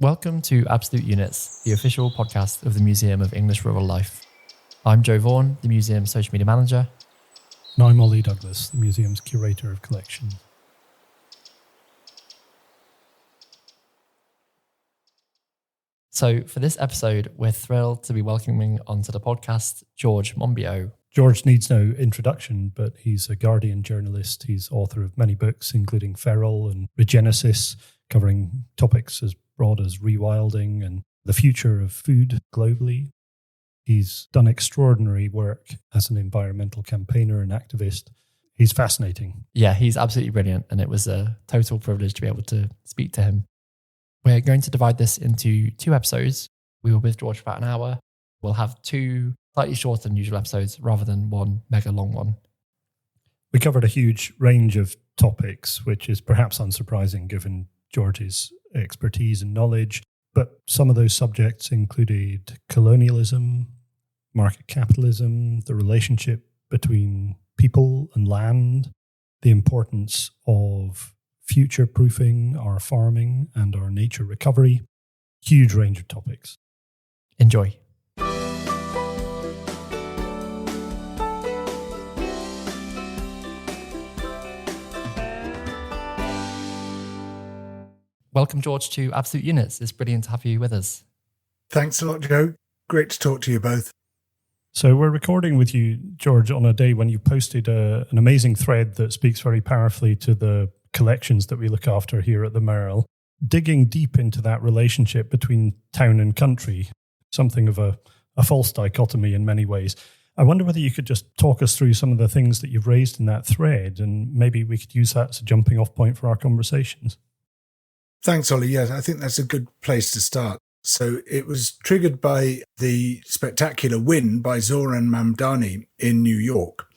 Welcome to Absolute Units, the official podcast of the Museum of English Rural Life. I'm Joe Vaughan, the museum's social media manager. And I'm Ollie Douglas, the museum's curator of collections. So for this episode, we're thrilled to be welcoming onto the podcast George Monbiot. George needs no introduction, but he's a Guardian journalist. He's author of many books, including Feral and Regenesis, covering topics as broad as rewilding and the future of food globally. He's done extraordinary work as an environmental campaigner and activist. He's fascinating. Yeah, he's absolutely brilliant, and it was a total privilege to be able to speak to him. We're going to divide this into two episodes. We were with George for about an hour. We'll have two slightly shorter than usual episodes rather than one mega long one. We covered a huge range of topics, which is perhaps unsurprising given George's expertise and knowledge. But some of those subjects included colonialism, market capitalism, the relationship between people and land, the importance of future-proofing our farming and our nature recovery. Huge range of topics. Enjoy. Welcome, George, to Absolute Units. It's brilliant to have you with us. Thanks a lot, Joe. Great to talk to you both. So we're recording with you, George, on a day when you posted an amazing thread that speaks very powerfully to the collections that we look after here at the Merrill, digging deep into that relationship between town and country, something of a false dichotomy in many ways. I wonder whether you could just talk us through some of the things that you've raised in that thread, and maybe we could use that as a jumping off point for our conversations. Thanks, Ollie. Yes, I think that's a good place to start. So it was triggered by the spectacular win by Zoran Mamdani in New York.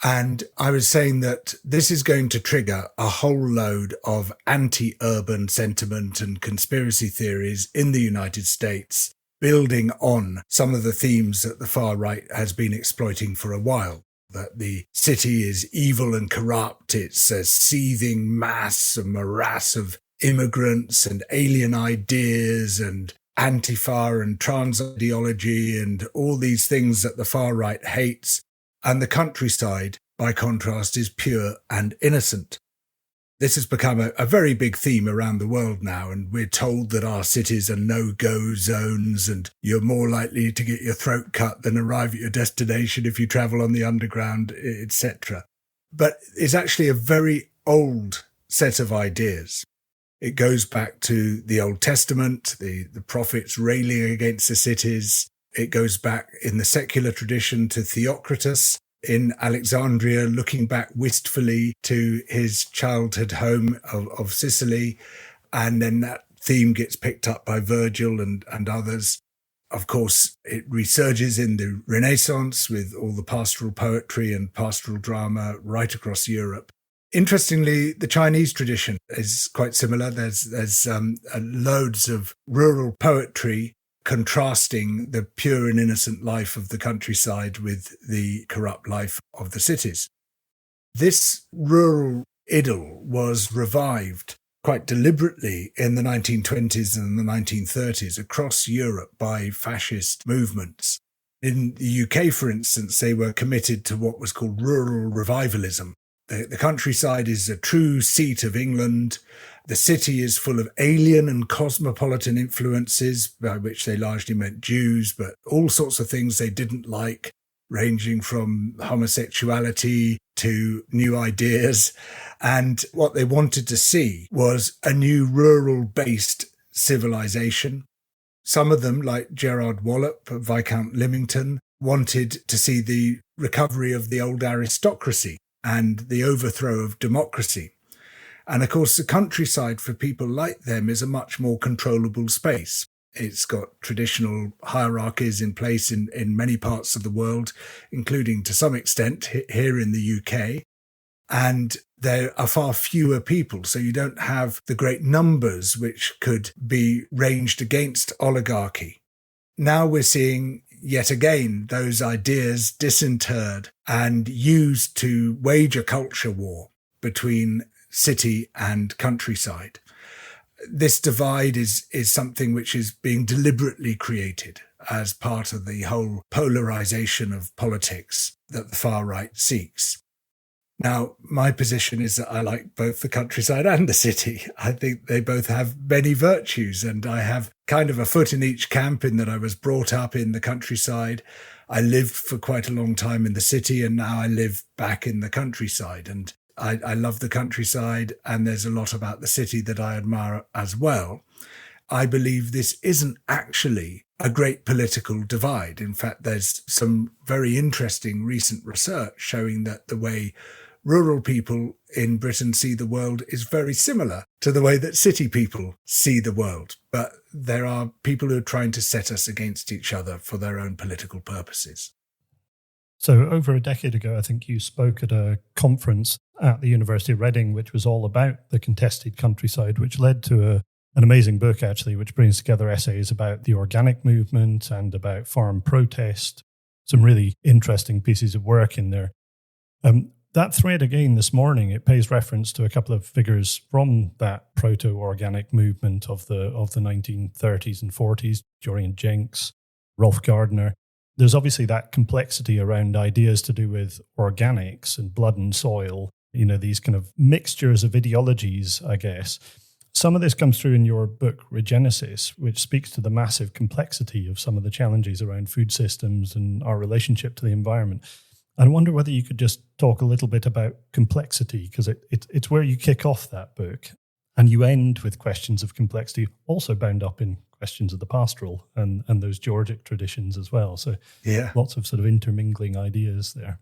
And I was saying that this is going to trigger a whole load of anti-urban sentiment and conspiracy theories in the United States, building on some of the themes that the far right has been exploiting for a while. That the city is evil and corrupt. It's a seething mass, a morass of immigrants and alien ideas and Antifa and trans ideology and all these things that the far right hates. And the countryside, by contrast, is pure and innocent. This has become a very big theme around the world now, and we're told that our cities are no-go zones and you're more likely to get your throat cut than arrive at your destination if you travel on the underground, etc. But it's actually a very old set of ideas. It goes back to the Old Testament, the prophets railing against the cities. It goes back in the secular tradition to Theocritus in Alexandria, looking back wistfully to his childhood home of Sicily. And then that theme gets picked up by Virgil and others. Of course, it resurges in the Renaissance with all the pastoral poetry and pastoral drama right across Europe. Interestingly, the Chinese tradition is quite similar. There's loads of rural poetry contrasting the pure and innocent life of the countryside with the corrupt life of the cities. This rural idyll was revived quite deliberately in the 1920s and the 1930s across Europe by fascist movements. In the UK, for instance, they were committed to what was called rural revivalism. The countryside is a true seat of England. The city is full of alien and cosmopolitan influences, by which they largely meant Jews, but all sorts of things they didn't like, ranging from homosexuality to new ideas. And what they wanted to see was a new rural-based civilization. Some of them, like Gerard Wallop, Viscount Lymington, wanted to see the recovery of the old aristocracy and the overthrow of democracy. And of course, the countryside for people like them is a much more controllable space. It's got traditional hierarchies in place in many parts of the world, including to some extent here in the UK. And there are far fewer people, so you don't have the great numbers which could be ranged against oligarchy. Now we're seeing yet again those ideas disinterred and used to wage a culture war between city and countryside. this divide is something which is being deliberately created as part of the whole polarization of politics that the far right seeks. Now, my position is that I like both the countryside and the city. I think they both have many virtues, and I have kind of a foot in each camp in that I was brought up in the countryside. I lived for quite a long time in the city, and now I live back in the countryside. And I love the countryside, and there's a lot about the city that I admire as well. I believe this isn't actually a great political divide. In fact, there's some very interesting recent research showing that the way rural people in Britain see the world is very similar to the way that city people see the world. But there are people who are trying to set us against each other for their own political purposes. So over a decade ago, I think you spoke at a conference at the University of Reading, which was all about the contested countryside, which led to an amazing book, actually, which brings together essays about the organic movement and about farm protest. Some really interesting pieces of work in there. That thread again this morning, it pays reference to a couple of figures from that proto-organic movement of the 1930s and 40s, Dorian Jenks, Rolf Gardner. There's obviously that complexity around ideas to do with organics and blood and soil, these kind of mixtures of ideologies, I guess. Some of this comes through in your book, Regenesis, which speaks to the massive complexity of some of the challenges around food systems and our relationship to the environment. I wonder whether you could just talk a little bit about complexity, because it's where you kick off that book and you end with questions of complexity, also bound up in questions of the pastoral and those Georgic traditions as well. So lots of sort of intermingling ideas there.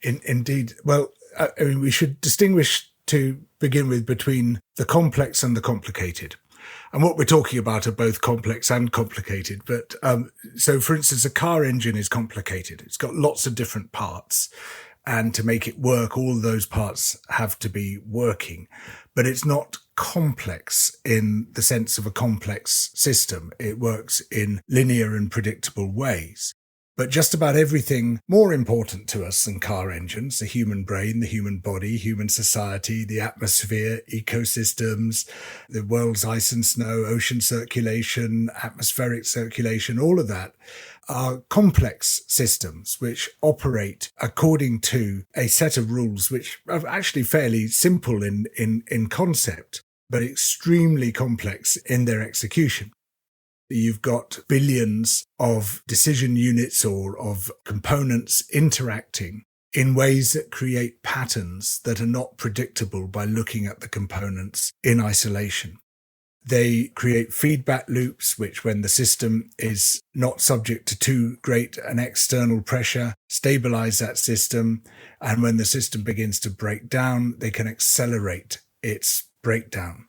Indeed. Well, I mean, we should distinguish to begin with between the complex and the complicated. And what we're talking about are both complex and complicated. But so, for instance, a car engine is complicated. It's got lots of different parts. And to make it work, all of those parts have to be working. But it's not complex in the sense of a complex system. It works in linear and predictable ways. But just about everything more important to us than car engines, the human brain, the human body, human society, the atmosphere, ecosystems, the world's ice and snow, ocean circulation, atmospheric circulation, all of that are complex systems which operate according to a set of rules which are actually fairly simple in concept, but extremely complex in their execution. You've got billions of decision units or of components interacting in ways that create patterns that are not predictable by looking at the components in isolation. They create feedback loops, which when the system is not subject to too great an external pressure, stabilize that system. And when the system begins to break down, they can accelerate its breakdown.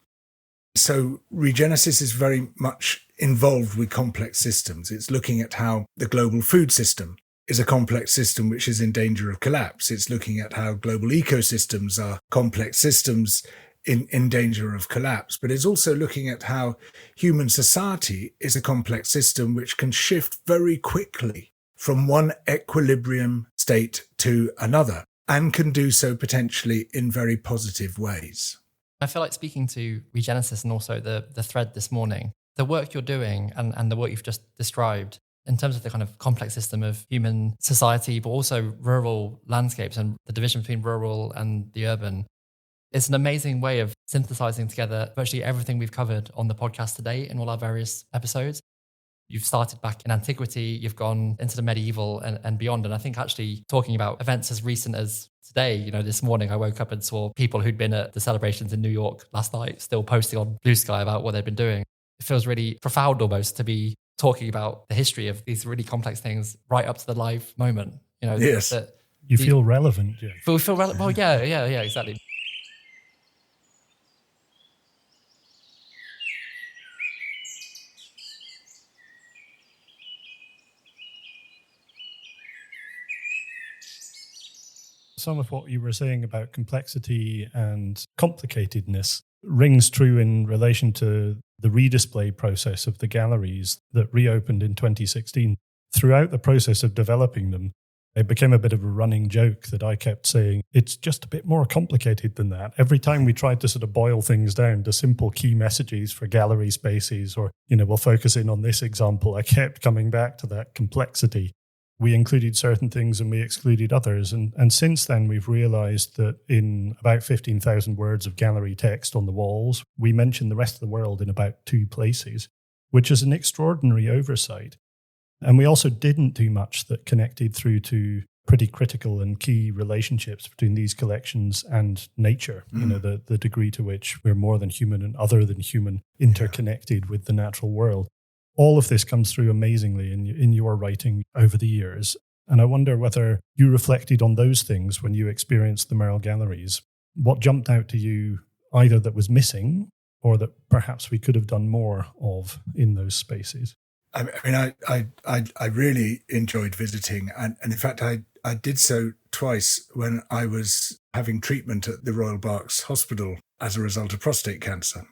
So Regenesis is very much involved with complex systems. It's looking at how the global food system is a complex system which is in danger of collapse. It's looking at how global ecosystems are complex systems in danger of collapse. But it's also looking at how human society is a complex system which can shift very quickly from one equilibrium state to another and can do so potentially in very positive ways. I feel like speaking to Regenesis and also the thread this morning, the work you're doing and the work you've just described in terms of the kind of complex system of human society, but also rural landscapes and the division between rural and the urban, it's an amazing way of synthesizing together virtually everything we've covered on the podcast today in all our various episodes. You've started back in antiquity, you've gone into the medieval and beyond. And I think actually talking about events as recent as today, this morning I woke up and saw people who'd been at the celebrations in New York last night still posting on Blue Sky about what they've been doing. It feels really profound almost to be talking about the history of these really complex things right up to the live moment. Yes. You feel relevant, yeah. We feel relevant. Well, yeah, exactly. Some of what you were saying about complexity and complicatedness rings true in relation to the redisplay process of the galleries that reopened in 2016. Throughout the process of developing them, It became a bit of a running joke that I kept saying, it's just a bit more complicated than that. Every time we tried to sort of boil things down to simple key messages for gallery spaces, or, we'll focus in on this example, I kept coming back to that complexity. We included certain things and we excluded others. And since then, we've realized that in about 15,000 words of gallery text on the walls, we mention the rest of the world in about 2 places, which is an extraordinary oversight. And we also didn't do much that connected through to pretty critical and key relationships between these collections and nature, the degree to which we're more than human and other than human, interconnected with the natural world. All of this comes through amazingly in your writing over the years. And I wonder whether you reflected on those things when you experienced the Merrill Galleries. What jumped out to you, either that was missing or that perhaps we could have done more of in those spaces? I mean, I really enjoyed visiting. And in fact, I did so twice when I was having treatment at the Royal Berks Hospital as a result of prostate cancer.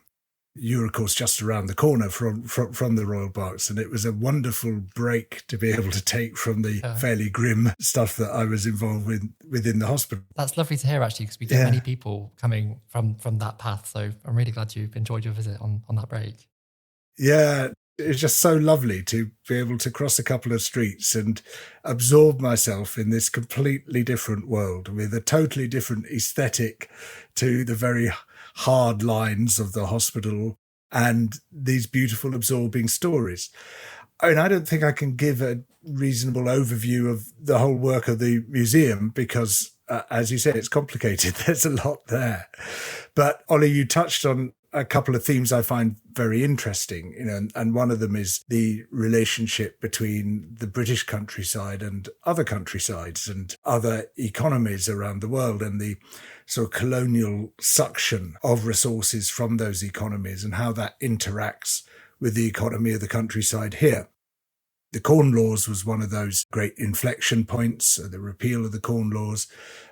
You were, of course, just around the corner from the Royal Berks, and it was a wonderful break to be able to take from the fairly grim stuff that I was involved with within the hospital. That's lovely to hear, actually, because we get many people coming from that path. So I'm really glad you've enjoyed your visit on that break. Yeah, it's just so lovely to be able to cross a couple of streets and absorb myself in this completely different world with a totally different aesthetic to the very hard lines of the hospital and these beautiful absorbing stories. I mean, I don't think I can give a reasonable overview of the whole work of the museum because, as you said, it's complicated. There's a lot there. But Ollie, you touched on a couple of themes I find very interesting, and one of them is the relationship between the British countryside and other countrysides and other economies around the world, and the sort of colonial suction of resources from those economies and how that interacts with the economy of the countryside here. The Corn Laws was one of those great inflection points, the repeal of the Corn Laws,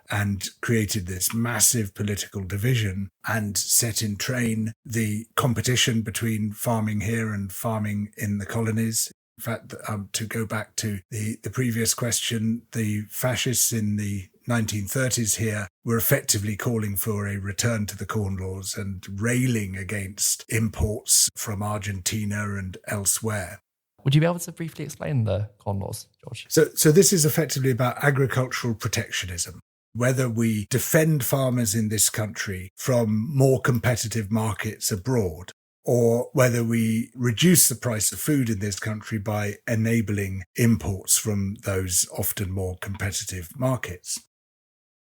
and created this massive political division and set in train the competition between farming here and farming in the colonies. In fact, to go back to the previous question, the fascists in the 1930s here were effectively calling for a return to the Corn Laws and railing against imports from Argentina and elsewhere. Would you be able to briefly explain the Corn Laws, George? So this is effectively about agricultural protectionism, whether we defend farmers in this country from more competitive markets abroad, or whether we reduce the price of food in this country by enabling imports from those often more competitive markets.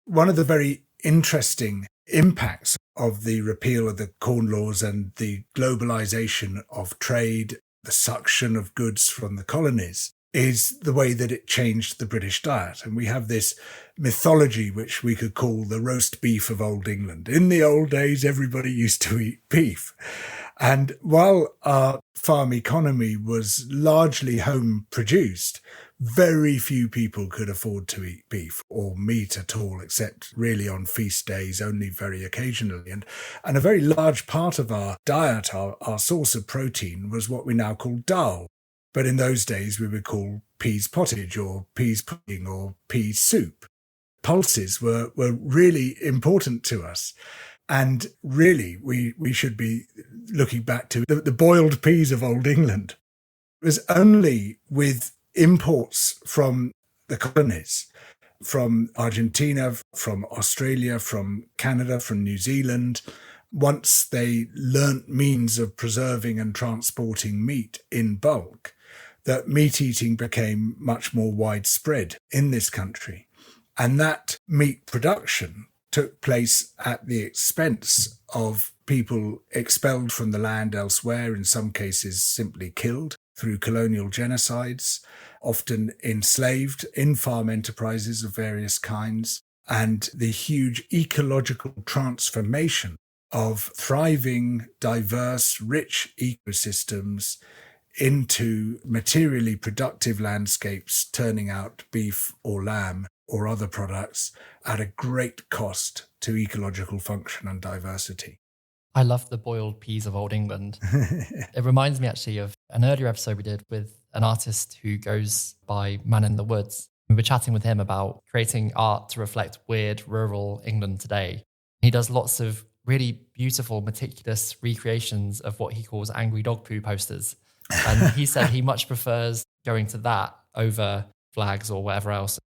One of the very interesting impacts of the repeal of the Corn Laws and the globalization of trade, the suction of goods from the colonies, is the way that it changed the British diet. And we have this mythology which we could call the roast beef of Old England. In the old days, everybody used to eat beef. And while our farm economy was largely home produced, very few people could afford to eat beef or meat at all, except really on feast days, only very occasionally. And a very large part of our diet, our source of protein, was what we now call dal. But in those days, we would call peas pottage or peas pudding or peas soup. Pulses were really important to us. And really, we should be looking back to the boiled peas of Old England. It was only with imports from the colonies, from Argentina, from Australia, from Canada, from New Zealand, once they learnt means of preserving and transporting meat in bulk, that meat eating became much more widespread in this country. And that meat production took place at the expense of people expelled from the land elsewhere, in some cases simply killed through colonial genocides, often enslaved in farm enterprises of various kinds, and the huge ecological transformation of thriving, diverse, rich ecosystems into materially productive landscapes, turning out beef or lamb or other products at a great cost to ecological function and diversity. I love the boiled peas of Old England. It reminds me actually of an earlier episode we did with an artist who goes by Man in the Woods. We were chatting with him about creating art to reflect weird rural England today. He does lots of really beautiful, meticulous recreations of what he calls angry dog poo posters. And he said he much prefers going to that over flags or whatever else.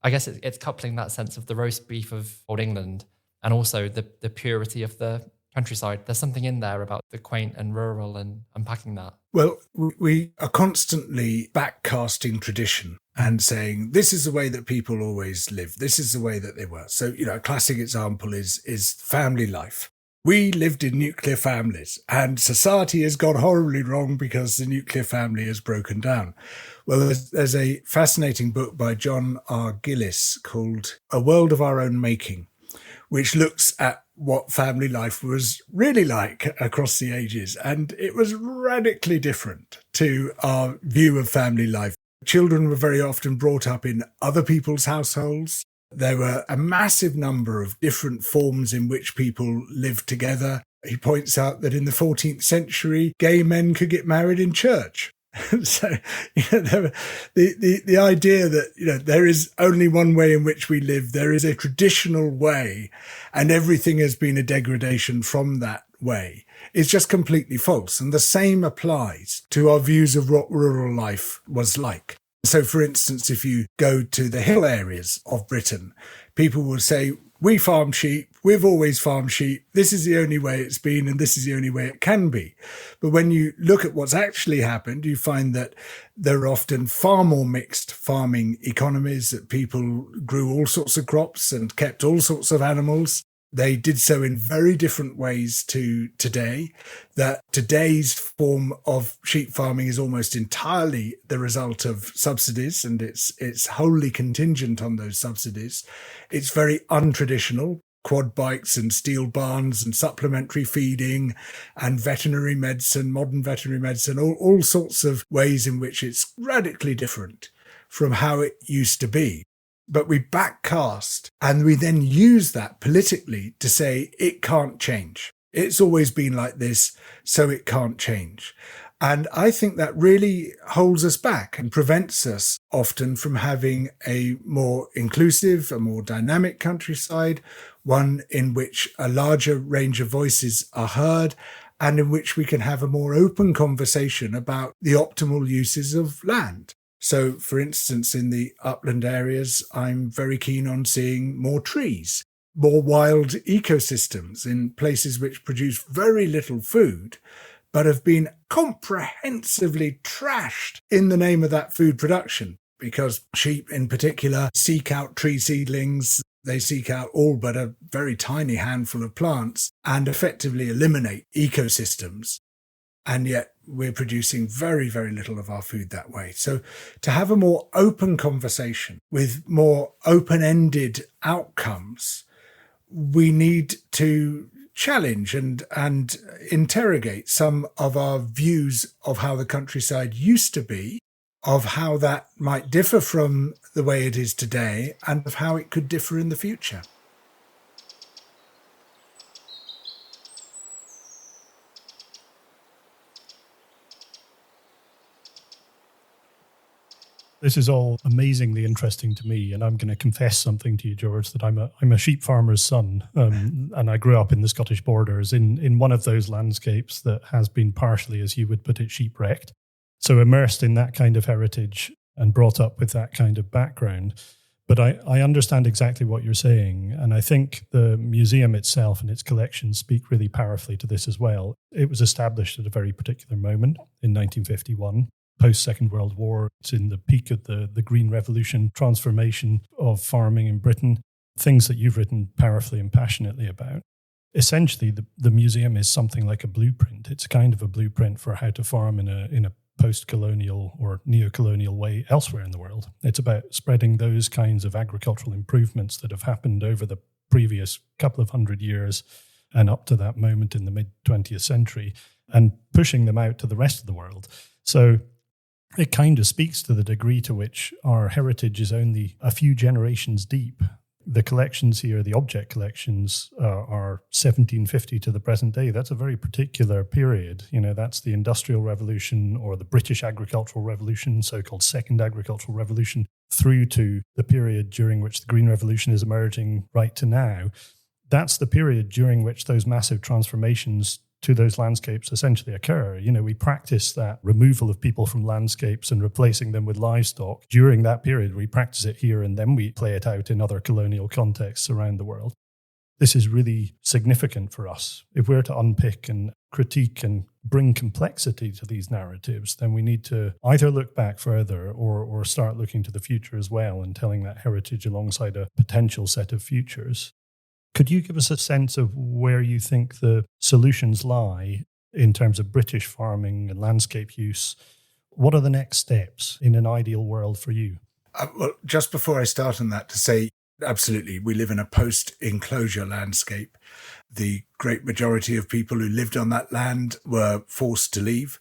I guess it's coupling that sense of the roast beef of old England and also the purity of the countryside. There's something in there about the quaint and rural and unpacking that. Well, we are constantly backcasting tradition and saying, this is the way that people always live. This is the way that they were. So, a classic example is family life. We lived in nuclear families and society has gone horribly wrong because the nuclear family has broken down. Well, there's a fascinating book by John R. Gillis called A World of Our Own Making, which looks at what family life was really like across the ages. And it was radically different to our view of family life. Children were very often brought up in other people's households. There were a massive number of different forms in which people lived together. He points out that in the 14th century, gay men could get married in church. So, the idea that, there is only one way in which we live, there is a traditional way, and everything has been a degradation from that way, is just completely false. And the same applies to our views of what rural life was like. So, for instance, if you go to the hill areas of Britain, people will say, we farm sheep, we've always farmed sheep, this is the only way it's been and this is the only way it can be. But when you look at what's actually happened, you find that there are often far more mixed farming economies, that people grew all sorts of crops and kept all sorts of animals. They did so in very different ways to today, that today's form of sheep farming is almost entirely the result of subsidies, and it's wholly contingent on those subsidies. It's very untraditional, quad bikes and steel barns and supplementary feeding and veterinary medicine, modern veterinary medicine, all sorts of ways in which it's radically different from how it used to be. But we backcast and we then use that politically to say it can't change. It's always been like this, so it can't change. And I think that really holds us back and prevents us often from having a more inclusive, a more dynamic countryside, one in which a larger range of voices are heard and in which we can have a more open conversation about the optimal uses of land. So, for instance, in the upland areas, I'm very keen on seeing more trees, more wild ecosystems in places which produce very little food, but have been comprehensively trashed in the name of that food production, because sheep in particular seek out tree seedlings, they seek out all but a very tiny handful of plants and effectively eliminate ecosystems. And yet we're producing very, very little of our food that way. So to have a more open conversation with more open-ended outcomes, we need to challenge and interrogate some of our views of how the countryside used to be, of how that might differ from the way it is today, and of how it could differ in the future. This is all amazingly interesting to me, and I'm going to confess something to you, George, that I'm a sheep farmer's son, and I grew up in the Scottish borders in one of those landscapes that has been partially, as you would put it, sheep-wrecked. So immersed in that kind of heritage and brought up with that kind of background. But I understand exactly what you're saying, and I think the museum itself and its collections speak really powerfully to this as well. It was established at a very particular moment in 1951. Post-Second World War. It's in the peak of the Green Revolution, transformation of farming in Britain, things that you've written powerfully and passionately about. Essentially, the museum is something like a blueprint. It's kind of a blueprint for how to farm in a post-colonial or neo-colonial way elsewhere in the world. It's about spreading those kinds of agricultural improvements that have happened over the previous couple of hundred years and up to that moment in the mid-20th century and pushing them out to the rest of the world. So it kind of speaks to the degree to which our heritage is only a few generations deep. The collections here, the object collections, are 1750 to the present day. That's a very particular period. That's the Industrial Revolution or the British Agricultural Revolution, so-called Second Agricultural Revolution. through to the period during which the Green Revolution is emerging right to now, that's the period during which those massive transformations to those landscapes essentially occur. You know, we practice that removal of people from landscapes and replacing them with livestock. During that period, we practice it here and then we play it out in other colonial contexts around the world. This is really significant for us. If we're to unpick and critique and bring complexity to these narratives, then we need to either look back further or start looking to the future as well and telling that heritage alongside a potential set of futures. Could you give us a sense of where you think the solutions lie in terms of British farming and landscape use? What are the next steps in an ideal world for you? Well, just before I start on that, to say, absolutely, we live in a post-enclosure landscape. The great majority of people who lived on that land were forced to leave.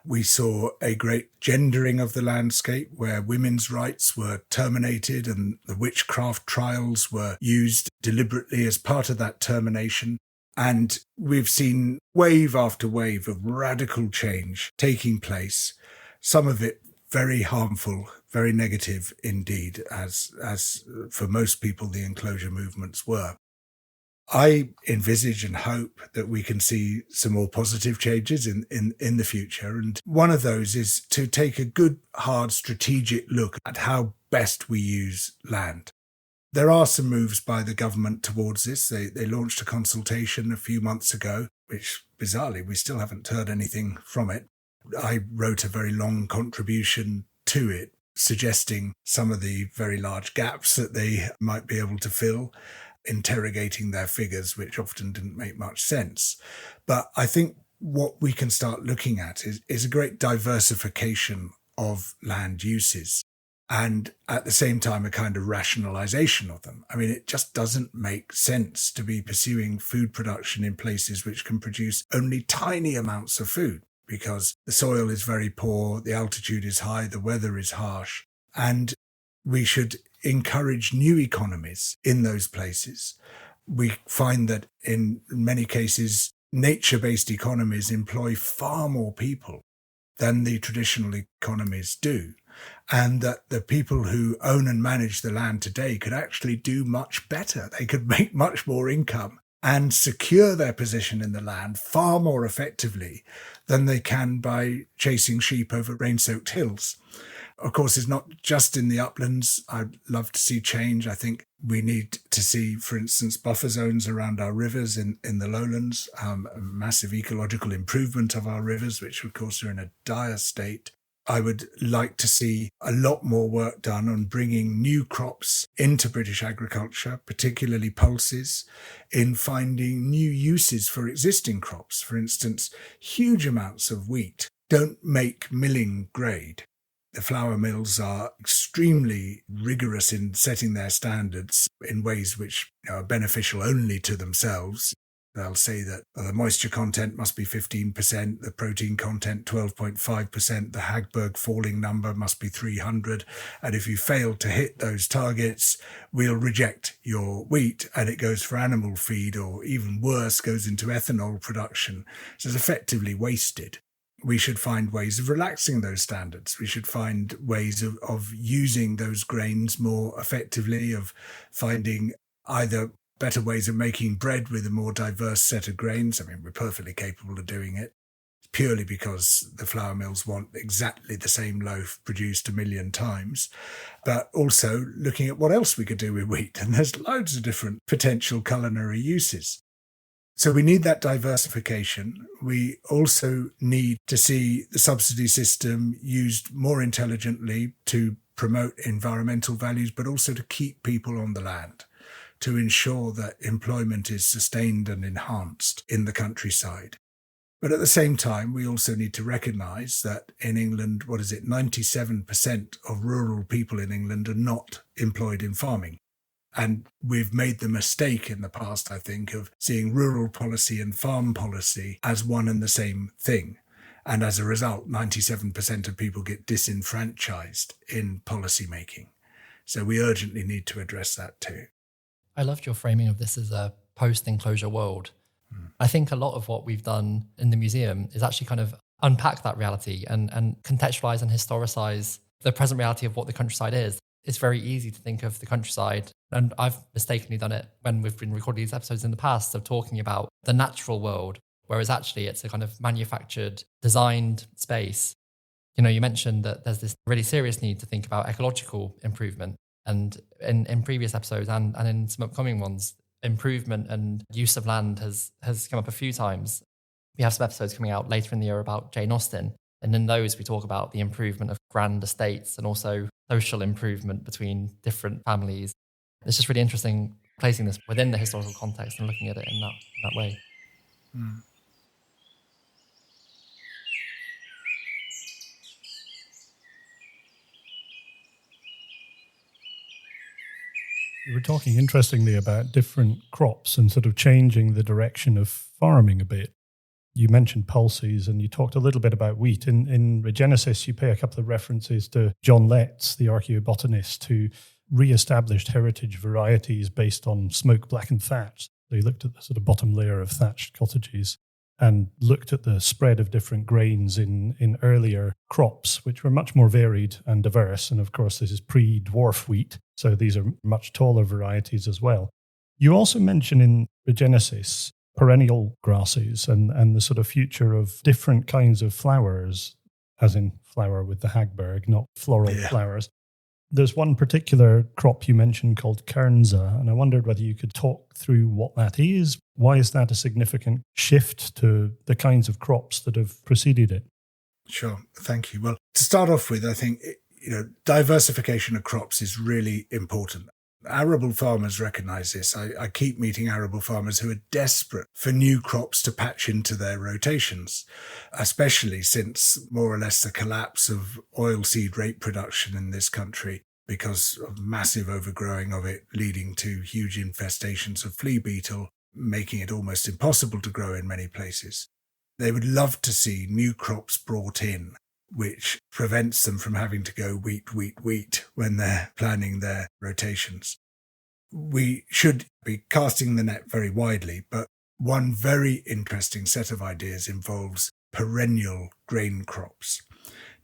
We saw a great gendering of the landscape where women's rights were terminated and the witchcraft trials were used deliberately as part of that termination. And we've seen wave after wave of radical change taking place, some of it very harmful, very negative indeed, as for most people the enclosure movements were. I envisage and hope that we can see some more positive changes in the future. And one of those is to take a good, hard, strategic look at how best we use land. There are some moves by the government towards this. They launched a consultation a few months ago, which bizarrely, we still haven't heard anything from it. I wrote a very long contribution to it, suggesting some of the very large gaps that they might be able to fill, interrogating their figures, which often didn't make much sense. But I think what we can start looking at is a great diversification of land uses and at the same time a kind of rationalization of them. I mean, it just doesn't make sense to be pursuing food production in places which can produce only tiny amounts of food because the soil is very poor, the altitude is high, the weather is harsh, and we should encourage new economies in those places. We find that in many cases, nature-based economies employ far more people than the traditional economies do, and that the people who own and manage the land today could actually do much better. They could make much more income and secure their position in the land far more effectively than they can by chasing sheep over rain-soaked hills. Of course, it's not just in the uplands. I'd love to see change. I think we need to see, for instance, buffer zones around our rivers in the lowlands, a massive ecological improvement of our rivers, which of course are in a dire state. I would like to see a lot more work done on bringing new crops into British agriculture, particularly pulses, in finding new uses for existing crops. For instance, huge amounts of wheat don't make milling grade. The flour mills are extremely rigorous in setting their standards in ways which are beneficial only to themselves. They'll say that the moisture content must be 15%, the protein content 12.5%, the Hagberg falling number must be 300, and if you fail to hit those targets, we'll reject your wheat, and it goes for animal feed, or even worse, goes into ethanol production. So it's effectively wasted. We should find ways of relaxing those standards. We should find ways of using those grains more effectively, of finding either better ways of making bread with a more diverse set of grains. I mean, we're perfectly capable of doing it purely because the flour mills want exactly the same loaf produced 1 million times, but also looking at what else we could do with wheat. And there's loads of different potential culinary uses. So we need that diversification. We also need to see the subsidy system used more intelligently to promote environmental values, but also to keep people on the land, to ensure that employment is sustained and enhanced in the countryside. But at the same time, we also need to recognise that in England, 97% of rural people in England are not employed in farming. And we've made the mistake in the past, I think, of seeing rural policy and farm policy as one and the same thing. And as a result, 97% of people get disenfranchised in policy making. So we urgently need to address that too. I loved your framing of this as a post-enclosure world. I think a lot of what we've done in the museum is actually kind of unpack that reality and contextualize and historicize the present reality of what the countryside is. it's very easy to think of the countryside, and I've mistakenly done it when we've been recording these episodes in the past, of talking about the natural world, whereas actually it's a kind of manufactured, designed space. You know, you mentioned that there's this really serious need to think about ecological improvement. And in previous episodes and in some upcoming ones, improvement and use of land has come up a few times. We have some episodes coming out later in the year about Jane Austen. And in those, we talk about the improvement of grand estates and also social improvement between different families. It's just really interesting placing this within the historical context and looking at it in that way. Mm. You were talking interestingly about different crops and sort of changing the direction of farming a bit. You mentioned pulses and you talked a little bit about wheat. In Regenesis, you pay a couple of references to John Letts, the archaeobotanist, who re-established heritage varieties based on smoke blackened thatch. So he looked at the sort of bottom layer of thatched cottages and looked at the spread of different grains in earlier crops, which were much more varied and diverse. And of course, this is pre-dwarf wheat, so these are much taller varieties as well. You also mention in Regenesis perennial grasses and the sort of future of different kinds of flowers, as in flower with the Hagberg, not floral flowers. There's one particular crop you mentioned called kernza, and I wondered whether you could talk through what that is. Why is that a significant shift to the kinds of crops that have preceded it? Sure, thank you. Well, to start off with, I think diversification of crops is really important. Arable farmers recognize this. I keep meeting arable farmers who are desperate for new crops to patch into their rotations, especially since more or less the collapse of oilseed rape production in this country because of massive overgrowing of it, leading to huge infestations of flea beetle, making it almost impossible to grow in many places. They would love to see new crops brought in, which prevents them from having to go wheat when they're planning their rotations. We should be casting the net very widely, but one very interesting set of ideas involves perennial grain crops.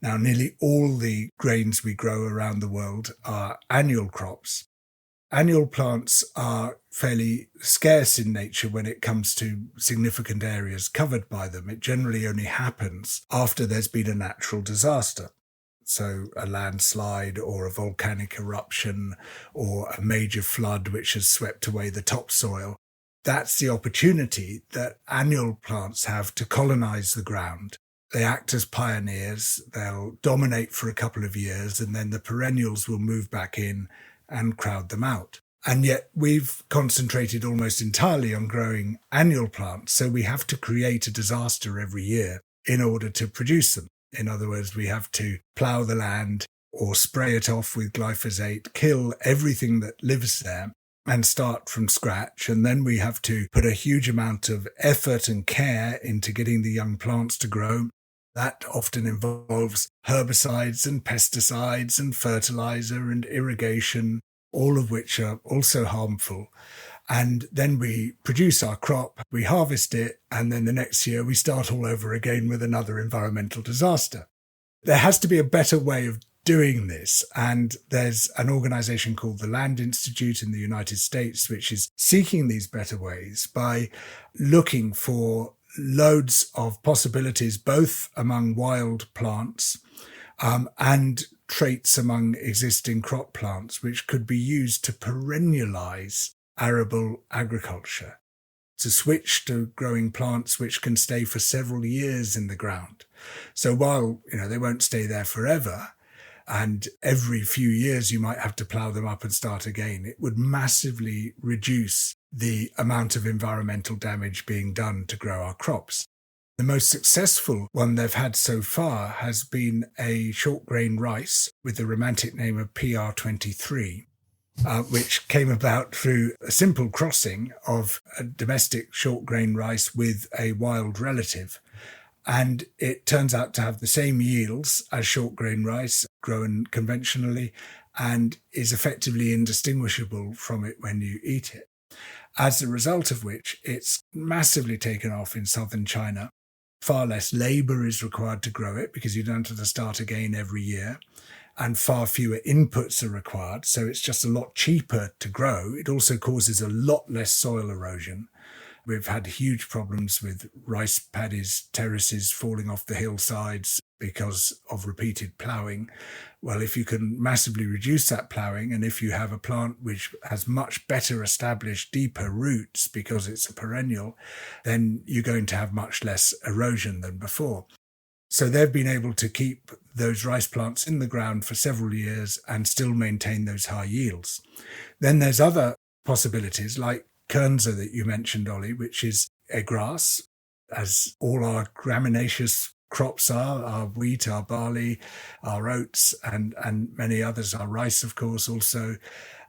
Now, nearly all the grains we grow around the world are annual crops. Annual plants are fairly scarce in nature when it comes to significant areas covered by them. It generally only happens after there's been a natural disaster. So a landslide or a volcanic eruption or a major flood which has swept away the topsoil. That's the opportunity that annual plants have to colonize the ground. They act as pioneers. They'll dominate for a couple of years and then the perennials will move back in and crowd them out. And yet we've concentrated almost entirely on growing annual plants, so we have to create a disaster every year in order to produce them. In other words, we have to plough the land or spray it off with glyphosate, kill everything that lives there and start from scratch. And then we have to put a huge amount of effort and care into getting the young plants to grow. That often involves herbicides and pesticides and fertilizer and irrigation, all of which are also harmful. And then we produce our crop, we harvest it, and then the next year we start all over again with another environmental disaster. There has to be a better way of doing this. And there's an organization called the Land Institute in the United States, which is seeking these better ways by looking for loads of possibilities, both among wild plants and traits among existing crop plants, which could be used to perennialize arable agriculture, to switch to growing plants which can stay for several years in the ground. So while, they won't stay there forever, and every few years you might have to plough them up and start again, it would massively reduce the amount of environmental damage being done to grow our crops. The most successful one they've had so far has been a short grain rice with the romantic name of PR23, which came about through a simple crossing of a domestic short grain rice with a wild relative. And it turns out to have the same yields as short grain rice grown conventionally and is effectively indistinguishable from it when you eat it. As a result of which, it's massively taken off in southern China. Far less labour is required to grow it because you don't have to start again every year, and far fewer inputs are required. So it's just a lot cheaper to grow. It also causes a lot less soil erosion. We've had huge problems with rice paddies, terraces falling off the hillsides because of repeated ploughing. Well, if you can massively reduce that ploughing, and if you have a plant which has much better established, deeper roots because it's a perennial, then you're going to have much less erosion than before. So they've been able to keep those rice plants in the ground for several years and still maintain those high yields. Then there's other possibilities like Kernza that you mentioned, Ollie, which is a grass, as all our gramineous crops are, our wheat, our barley, our oats, and many others, our rice, of course, also.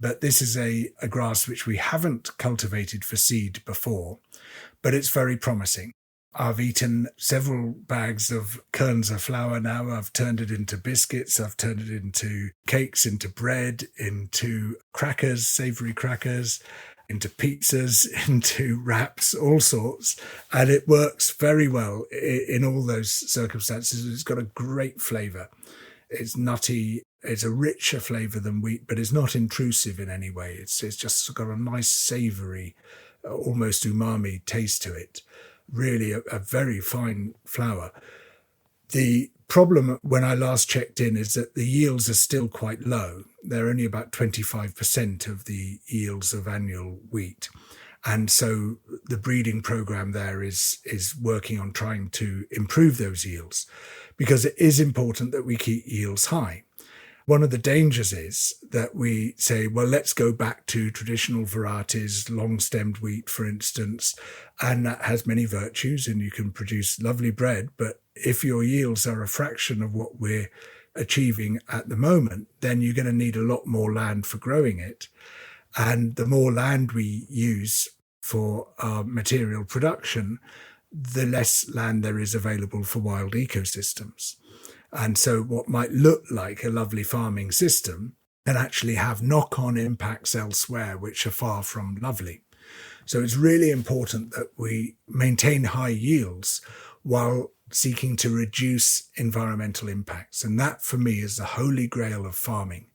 But this is a grass which we haven't cultivated for seed before, but it's very promising. I've eaten several bags of Kernza flour now. I've turned it into biscuits. I've turned it into cakes, into bread, into crackers, savoury crackers, into pizzas, into wraps, all sorts. And it works very well in all those circumstances. It's got a great flavour. It's nutty. It's a richer flavour than wheat, but it's not intrusive in any way. It's just got a nice savoury, almost umami taste to it. Really a very fine flour. The problem when I last checked in is that the yields are still quite low. They're only about 25% of the yields of annual wheat. And so the breeding program there is working on trying to improve those yields, because it is important that we keep yields high. One of the dangers is that we say, well, let's go back to traditional varieties, long-stemmed wheat, for instance, and that has many virtues and you can produce lovely bread. But if your yields are a fraction of what we're achieving at the moment, then you're going to need a lot more land for growing it. And the more land we use for our material production, the less land there is available for wild ecosystems. And so what might look like a lovely farming system can actually have knock-on impacts elsewhere, which are far from lovely. So it's really important that we maintain high yields while seeking to reduce environmental impacts. And that, for me, is the holy grail of farming,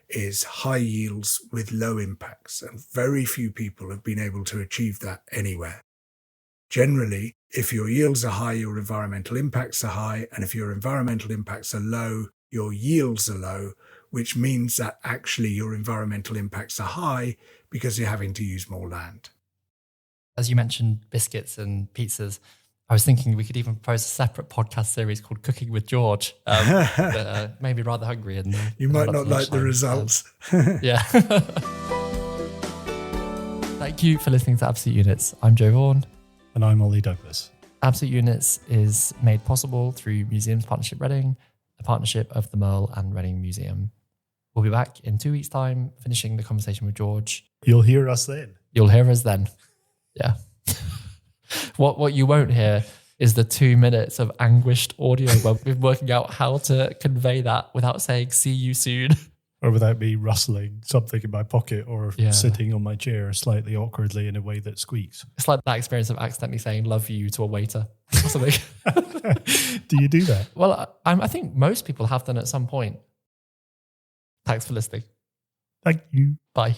is high yields with low impacts. And very few people have been able to achieve that anywhere. Generally, if your yields are high, your environmental impacts are high. And if your environmental impacts are low, your yields are low, which means that actually your environmental impacts are high because you're having to use more land. As you mentioned biscuits and pizzas, I was thinking we could even propose a separate podcast series called Cooking with George. But, maybe rather hungry. And you might not like the results. Yeah. Thank you for listening to Absolute Units. I'm Joe Vaughan. And I'm Ollie Douglas. Absolute Units is made possible through Museums Partnership Reading, a partnership of the Merle and Reading Museum. We'll be back in 2 weeks' time, finishing the conversation with George. You'll hear us then. You'll hear us then. Yeah. What you won't hear is the 2 minutes of anguished audio where we've been working out how to convey that without saying "see you soon." Or without me rustling something in my pocket or sitting on my chair slightly awkwardly in a way that squeaks. It's like that experience of accidentally saying "love you" to a waiter or something. Do you do that? Well, I think most people have done at some point. Thanks for listening. Thank you. Bye.